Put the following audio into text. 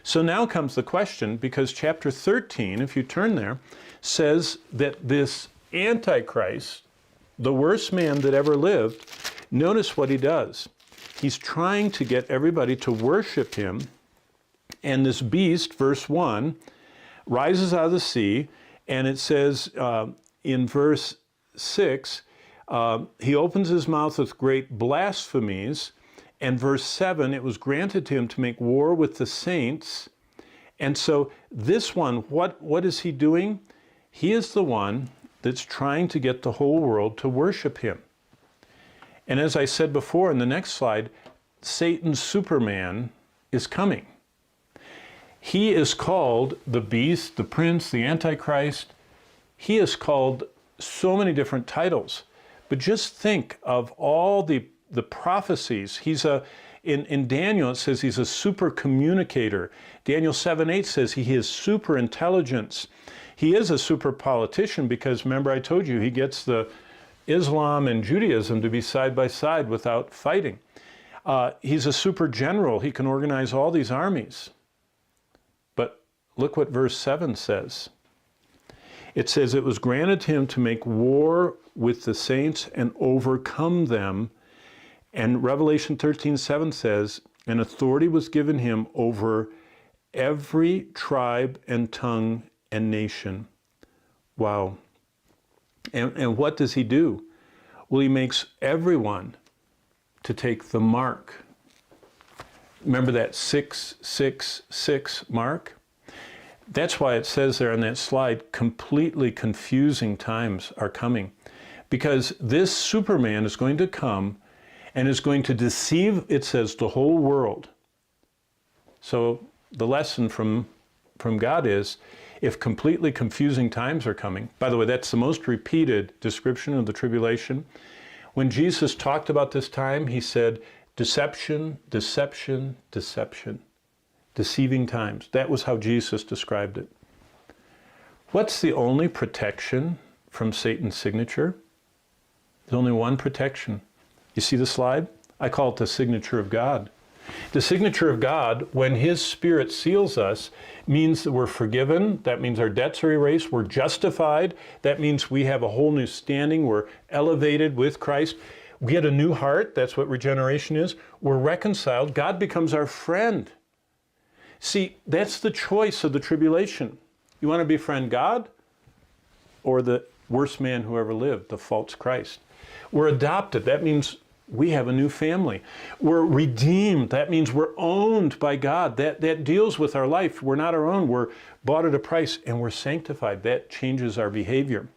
So now comes the question, because chapter 13, if you turn there, says that this Antichrist, the worst man that ever lived, notice what he does. He's trying to get everybody to worship him, and this beast, verse 1, rises out of the sea, and it says in verse 6, he opens his mouth with great blasphemies, and verse 7, it was granted to him to make war with the saints. And so this one, what is he doing? He is the one that's trying to get the whole world to worship him. And as I said before in the next slide, Satan's Superman is coming. He is called the beast, the prince, the Antichrist. He is called so many different titles. But just think of all the prophecies. In Daniel it says he's a super communicator. Daniel 7:8 says he has super intelligence. He is a super politician because remember I told you he gets the Islam and Judaism to be side by side without fighting. He's a super general. He can organize all these armies. But look what verse 7 says. It says, it was granted him to make war with the saints and overcome them. And Revelation 13:7 says, an authority was given him over every tribe and tongue and nation. Wow. And what does he do? Well, he makes everyone to take the mark. Remember that 666 mark? That's why it says there on that slide, completely confusing times are coming. Because this Superman is going to come and is going to deceive, it says, the whole world. So the lesson from God is, if completely confusing times are coming, by the way, that's the most repeated description of the tribulation. When Jesus talked about this time, he said, deception, deception, deception. Deceiving times. That was how Jesus described it. What's the only protection from Satan's signature? There's only one protection. You see the slide? I call it the signature of God. The signature of God, when his Spirit seals us, means that we're forgiven. That means our debts are erased. We're justified. That means we have a whole new standing. We're elevated with Christ. We get a new heart. That's what regeneration is. We're reconciled. God becomes our friend. See, that's the choice of the tribulation. You want to befriend God or the worst man who ever lived, the false Christ? We're adopted. That means we have a new family. We're redeemed. That means we're owned by God. That deals with our life. We're not our own. We're bought at a price, and we're sanctified. That changes our behavior.